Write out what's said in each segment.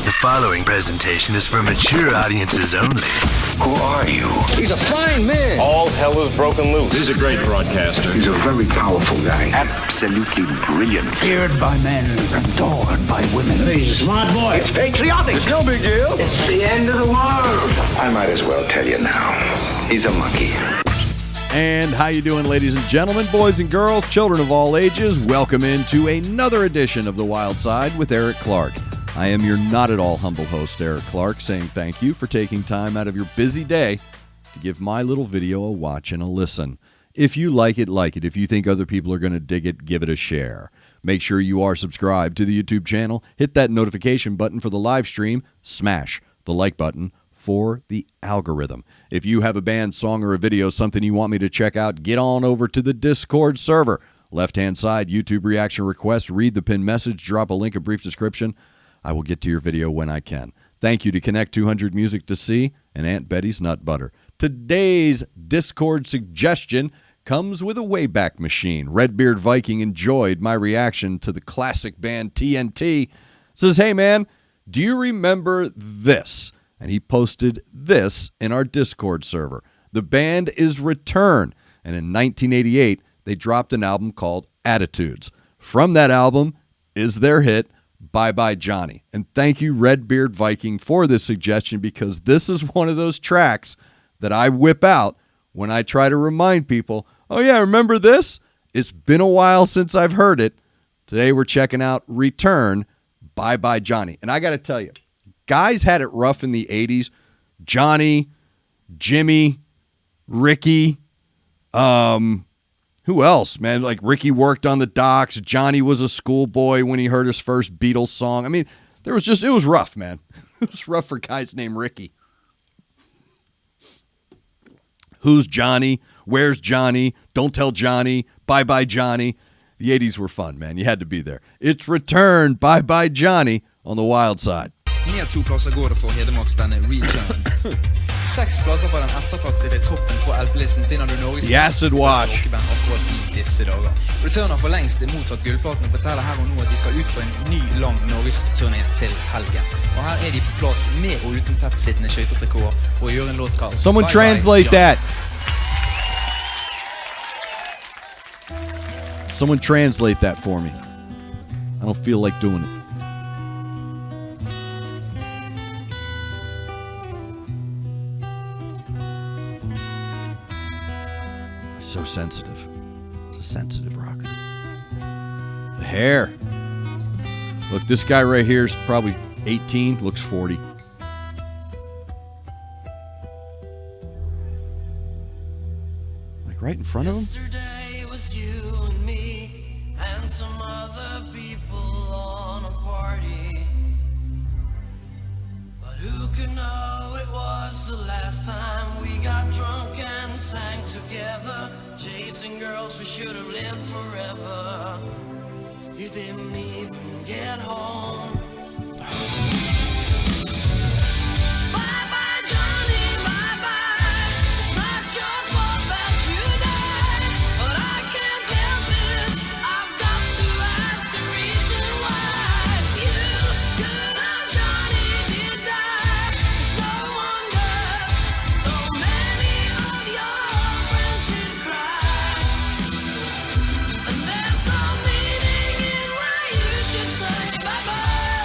The following presentation is for mature audiences only. Who are you? He's a fine man. All hell is broken loose. He's a great broadcaster. He's a very powerful guy. Absolutely brilliant. Feared by men, adored by women. He's a smart boy. It's patriotic. It's no big deal. It's the end of the world. I might as well tell you now. He's a monkey. And how you doing, ladies and gentlemen, boys and girls, children of all ages? Welcome into another edition of The Wyldeside with Eric Clark. I am your not at all humble host, Eric Clark, saying thank you for taking time out of your busy day to give my little video a watch and a listen. If you like it, like it. If you think other people are going to dig it, give it a share. Make sure you are subscribed to the YouTube channel. Hit that notification button for the live stream. Smash the like button for the algorithm. If you have a band, song, or a video, something you want me to check out, get on over to the Discord server. Left-hand side, YouTube reaction requests, read the pinned message, drop a link, a brief description. I will get to your video when I can. Thank you to Connect 200 Music to See and Aunt Betty's Nut Butter. Today's Discord suggestion comes with a Wayback Machine. Redbeard Viking enjoyed my reaction to the classic band TNT. Says, hey man, do you remember this? And he posted this in our Discord server. The band is Return, and in 1988, they dropped an album called Attitudes. From that album is their hit, ByeByeJohnny. And thank you, Redbeard Viking, for this suggestion, because this is one of those tracks that I whip out when I try to remind people, oh yeah, remember this? It's been a while since I've heard it. Today we're checking out Return, ByeByeJohnny. And I got to tell you, guys had it rough in the 80s. Johnny, Jimmy, Ricky, who else, man? Like Ricky worked on the docks. Johnny was a schoolboy when he heard his first Beatles song. I mean, it was rough, man. It was rough for guys named Ricky. Who's Johnny? Where's Johnny? Don't tell Johnny. ByeByeJohnny. The 80s were fun, man. You had to be there. It's Return, ByeByeJohnny on the Wyldeside. Ned 2 plasser går det for Hedmarksbandet Return. 6 plasser på den ettertraktede toppen på LP-listen finner du Norges Acid Wash rockeband akkurat i disse dager. Return har for lengst mottatt gullplaten og forteller her og nå at de skal ut på en ny lang Norgesturné til helgen. Og her er de på plass med og uten tettsittende skøytetrikår for å gjøre en låt kalt Someone translate that. Someone translate that for me. I don't feel like doing it. So sensitive. It's a sensitive rocker. The hair. Look, this guy right here is probably 18, looks 40. Like right in front of him? Yesterday was you and me and some other people on a party. But who could know it was the last time we got drunk and sang together, chasing girls we should have lived forever. You didn't even get home. ByeByeJohnny, bye-bye. It's not your fault that you died, but I can't help it. I've got to ask the reason why. You, good old Johnny, did die. It's no wonder so many of your friends did cry. And there's no meaning in why you should say bye-bye.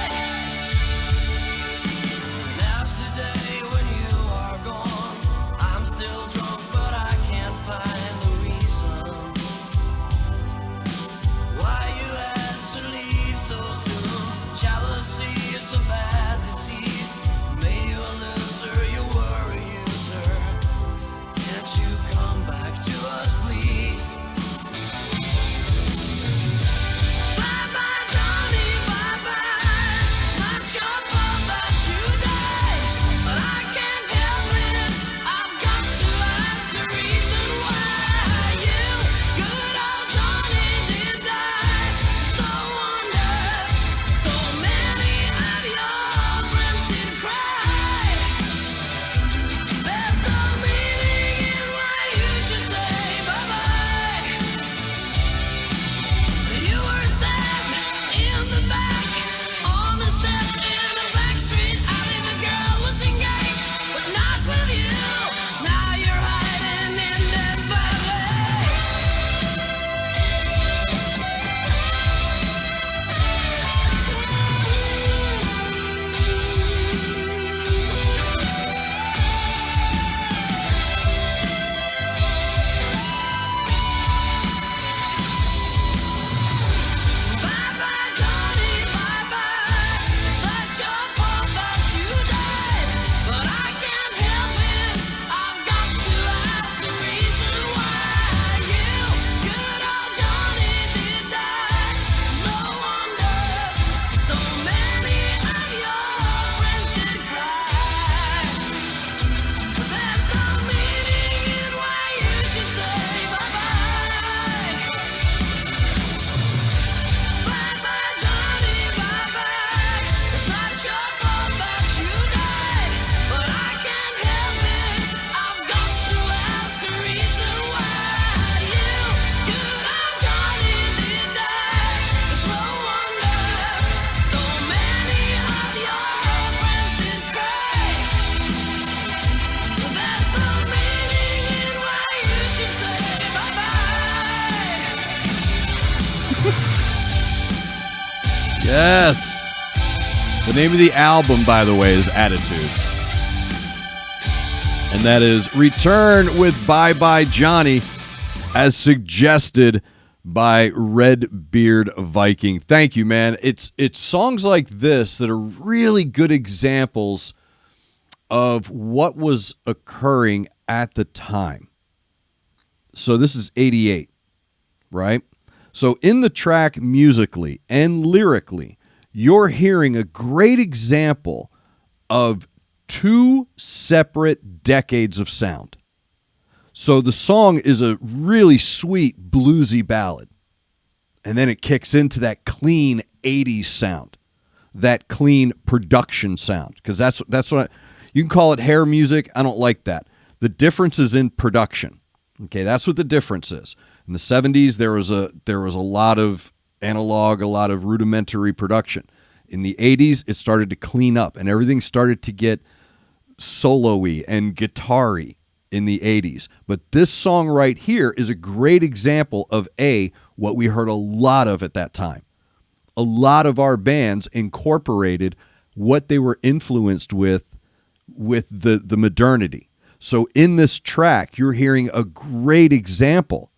Yes. The name of the album, by the way, is Attitudes. And that is Return with ByeByeJohnny, as suggested by Redbeard Viking. Thank you, man. It's songs like this that are really good examples of what was occurring at the time. So this is 88, right? So in the track musically and lyrically, you're hearing a great example of two separate decades of sound. So the song is a really sweet bluesy ballad. And then it kicks into that clean 80s sound, that clean production sound. Because that's what you can call it hair music. I don't like that. The difference is in production. Okay, that's what the difference is. In the 70s, there was a lot of analog, a lot of rudimentary production. In the 80s, it started to clean up, and everything started to get solo-y and guitar-y in the 80s. But this song right here is a great example of what we heard a lot of at that time. A lot of our bands incorporated what they were influenced with the modernity. So in this track, you're hearing a great example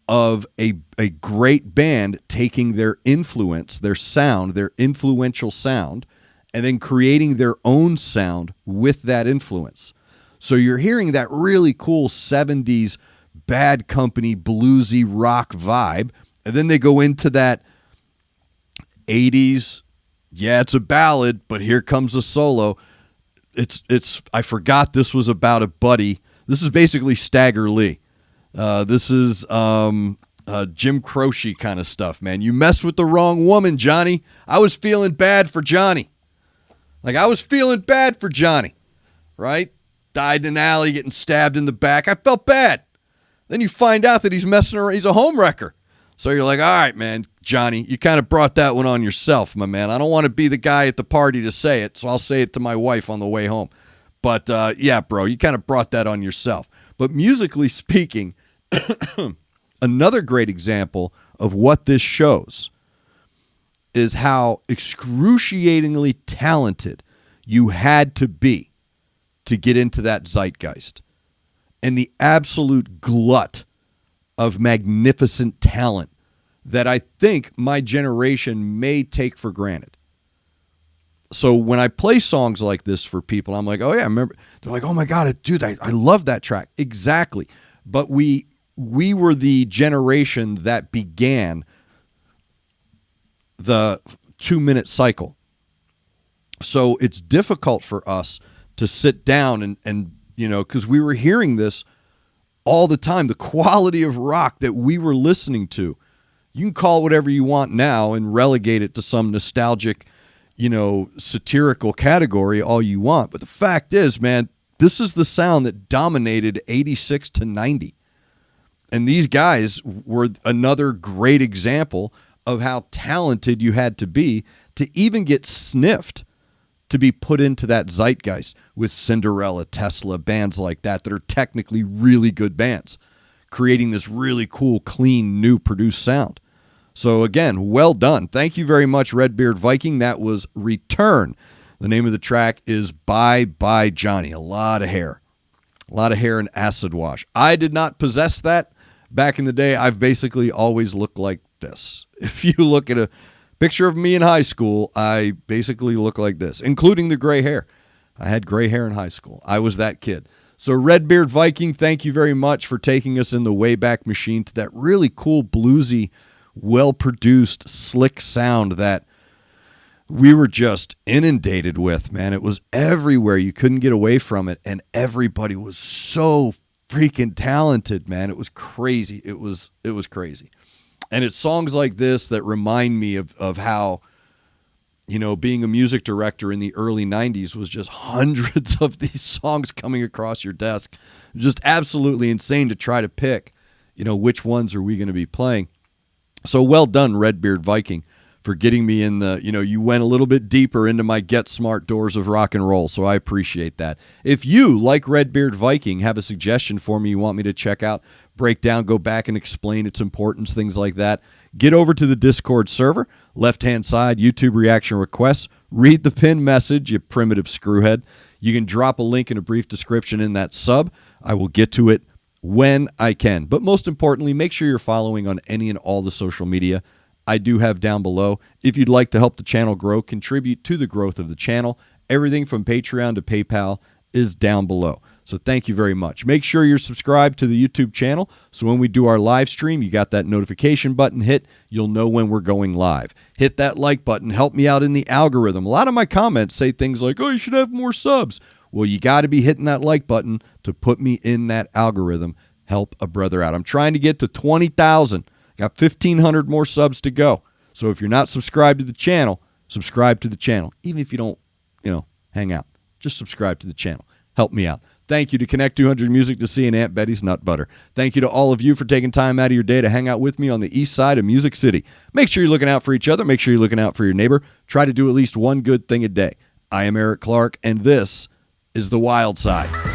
of a great band taking their influence, their sound, their influential sound, and then creating their own sound with that influence. So you're hearing that really cool 70s Bad Company bluesy rock vibe, and then they go into that 80s, yeah, it's a ballad, but here comes a solo. I forgot this was about a buddy. This is basically Stagger Lee. This is Jim Croce kind of stuff, man. You mess with the wrong woman, Johnny. I was feeling bad for Johnny. Right? Died in an alley, getting stabbed in the back. I felt bad. Then you find out that he's messing around. He's a homewrecker. So you're like, all right, man, Johnny, you kind of brought that one on yourself, my man. I don't want to be the guy at the party to say it, so I'll say it to my wife on the way home. But, yeah, bro, you kind of brought that on yourself. But musically speaking, another great example of what this shows is how excruciatingly talented you had to be to get into that zeitgeist, and the absolute glut of magnificent talent that I think my generation may take for granted. So when I play songs like this for people, I'm like, oh yeah, I remember. They're like, oh my God, dude, I love that track. Exactly. But we were the generation that began the 2-minute cycle. So it's difficult for us to sit down and you know, because we were hearing this all the time. The quality of rock that we were listening to, you can call it whatever you want now and relegate it to some nostalgic, you know, satirical category all you want. But the fact is, man, this is the sound that dominated 86 to 90. And these guys were another great example of how talented you had to be to even get sniffed to be put into that zeitgeist with Cinderella, Tesla, bands like that are technically really good bands, creating this really cool, clean, new produced sound. So again, well done. Thank you very much, Redbeard Viking. That was Return. The name of the track is ByeByeJohnny. A lot of hair and acid wash. I did not possess that back in the day. I've basically always looked like this. If you look at a picture of me in high school, I basically look like this, including the gray hair. I had gray hair in high school. I was that kid. So Redbeard Viking, thank you very much for taking us in the Wayback Machine to that really cool, bluesy, well-produced, slick sound that we were just inundated with, man. It was everywhere. You couldn't get away from it, and everybody was so freaking talented, man. It was crazy. It was crazy. And it's songs like this that remind me of how, you know, being a music director in the early 90s was just hundreds of these songs coming across your desk. Just absolutely insane to try to pick, you know, which ones are we going to be playing. So well done, Redbeard Viking, for getting me in the, you know, you went a little bit deeper into my Get Smart doors of rock and roll. So I appreciate that. If you, like Redbeard Viking, have a suggestion for me you want me to check out, break down, go back and explain its importance, things like that, Get over to the Discord server, left-hand side, YouTube reaction requests. Read the pinned message, you primitive screwhead. You can drop a link in a brief description in that sub. I will get to it when I can. But most importantly, make sure you're following on any and all the social media I do have down below. If you'd like to help the channel grow, contribute to the growth of the channel, everything from Patreon to PayPal is down below. So thank you very much. Make sure you're subscribed to the YouTube channel so when we do our live stream, you got that notification button hit. You'll know when we're going live. Hit that like button. Help me out in the algorithm. A lot of my comments say things like, oh, you should have more subs. Well, you got to be hitting that like button to put me in that algorithm. Help a brother out. I'm trying to get to 20,000. Got 1,500 more subs to go. So if you're not subscribed to the channel, subscribe to the channel. Even if you don't, hang out. Just subscribe to the channel. Help me out. Thank you to Connect 200 Music to see an Aunt Betty's Nut Butter. Thank you to all of you for taking time out of your day to hang out with me on the east side of Music City. Make sure you're looking out for each other. Make sure you're looking out for your neighbor. Try to do at least one good thing a day. I am Eric Clark, and this is The Wild Side.